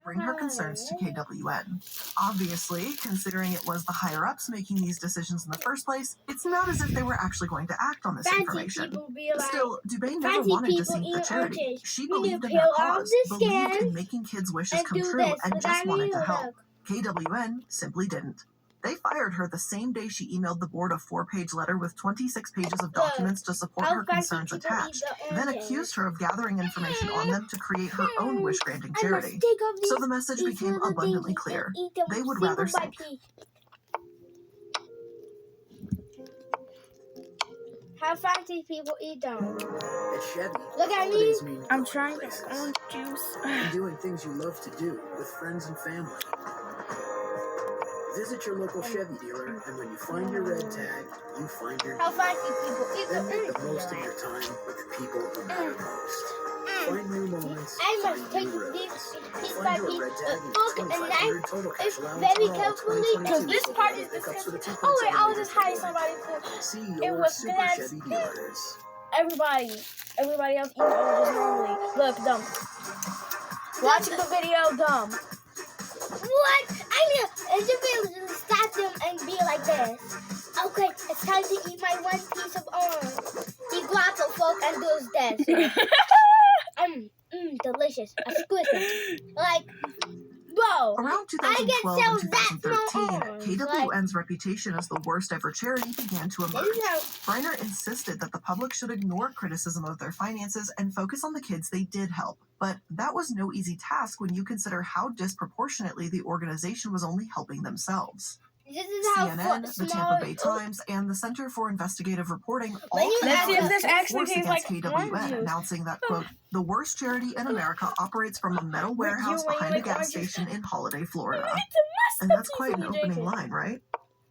bring her concerns to KWN. Obviously, considering it was the higher-ups making these decisions in the first place, it's not as if they were actually going to act on this information. Still, Dubé never wanted to sink the charity. She believed in their cause, believed in making kids' wishes come true, and just wanted to help. KWN simply didn't. They fired her the same day she emailed the board a 4-page letter with 26 pages of documents to support her concerns attached, then accused her of gathering information on them to create her own wish-granting charity. So the message became abundantly clear. They would rather sink. How fancy people eat them. At Chevy, Look at me. I'm trying to orange juice. and doing things you love to do with friends and family. Visit your local Chevy dealer, and when you find your red tag, you find your How fancy people eat Then them. make the most of your time with the people who matter most. Find new moments, I find must take new roads. piece Find by your piece red tag and book and 2,500 knife. total cash It's allowance very for all carefully, 2022 because this part is pickups with a Oh wait, I was 2.7 just hiding liter somebody. See It your was Super glass. Chevy dealers. Everybody else eating oranges normally. Look, dumb. Watching the video, dumb. What? I should be able to stop them and be like this. Okay, it's time to eat my one piece of orange. He grabs a fork and does this. Delicious. Exquisite. Like, bro. Around I 2012 get and so that 2013, small. KWN's reputation as the worst ever charity began to emerge. This is how Briner insisted that the public should ignore criticism of their finances and focus on the kids they did help. But that was no easy task when you consider how disproportionately the organization was only helping themselves. this is how CNN, the small. Tampa Bay Times, and the Center for Investigative Reporting all Let's came out see if in this full actually force tastes against like orange KWN, juice. announcing that, quote, the worst charity in America operates from a metal warehouse you behind a like gas orange juice? station in Holiday, Florida. It's a mess. And that's quite an opening line, right?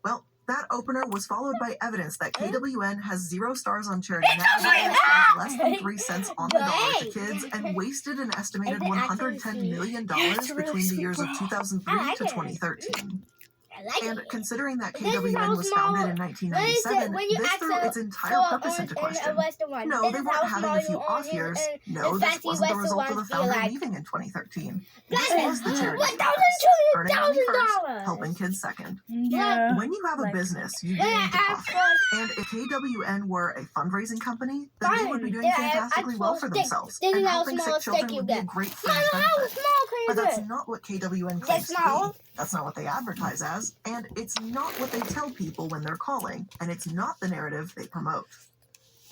Well, that opener was followed by evidence that KWN has 0 stars on charity net, spends less than 3 cents on the dollar to kids, and wasted an estimated $110 million between the years of 2003 to 2013. I like And it. considering that This is KWN how was small- founded in What is 1997, it when you this ask threw a- its entire for purpose orange into and a question. Western one? No, This they is weren't how having small a few your off orange years. and No, the this fancy wasn't the Western result of the ones be founder like. leaving in 2013. This This was the charity $1,200. earning money first, helping kids second. Yeah. When you have a Like- business, you Then I need to asked profit. for And if KWN were a fundraising company, then they would be doing Then I fantastically asked well for for stick. themselves. This is And how helping small sick children stick you would be a get. great Mama, fringe how benefit. small But can that's it not what KWN That's claims to small. be. That's not what they advertise as, and it's not what they tell people when they're calling, and it's not the narrative they promote.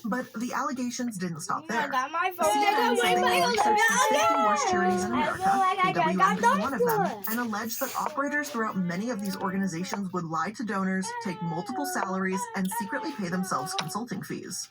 But the allegations didn't stop I there. got my phone. CNN said they phone. researched the 50 worst charities in I America, feel like I KWN got being one of them, done. and alleged that operators throughout many of these organizations would lie to donors, take multiple salaries, and secretly pay themselves consulting fees.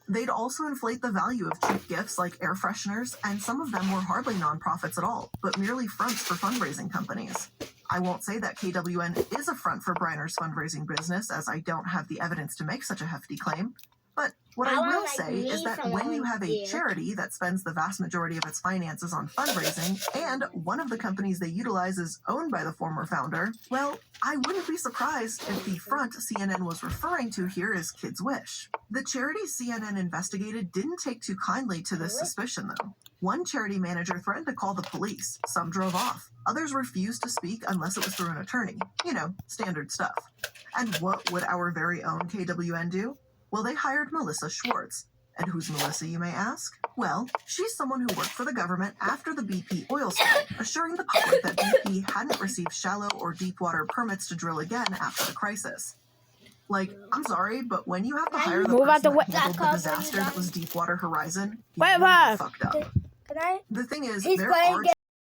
They'd also inflate the value of cheap gifts like air fresheners, and some of them were hardly nonprofits at all, but merely fronts for fundraising companies. I won't say that KWN is a front for Briner's fundraising business, as I don't have the evidence to make such a hefty claim. But what I will say is that when you have a charity that spends the vast majority of its finances on fundraising, and one of the companies they utilize is owned by the former founder, well, I wouldn't be surprised if the front CNN was referring to here is Kids Wish. The charity CNN investigated didn't take too kindly to this suspicion, though. One charity manager threatened to call the police. Some drove off. Others refused to speak unless it was through an attorney. You know, standard stuff. And what would our very own KWN do? Well, they hired Melissa Schwartz. And who's Melissa, you may ask? Well, she's someone who worked for the government after the BP oil spill, assuring the public that BP hadn't received shallow or deep water permits to drill again after the crisis. Like, I'm sorry, but when you have to hire the Move out the person way. that handled the disaster that was Deepwater Horizon, you Wait, really what? fucked up. Can I? The thing is, He's there playing are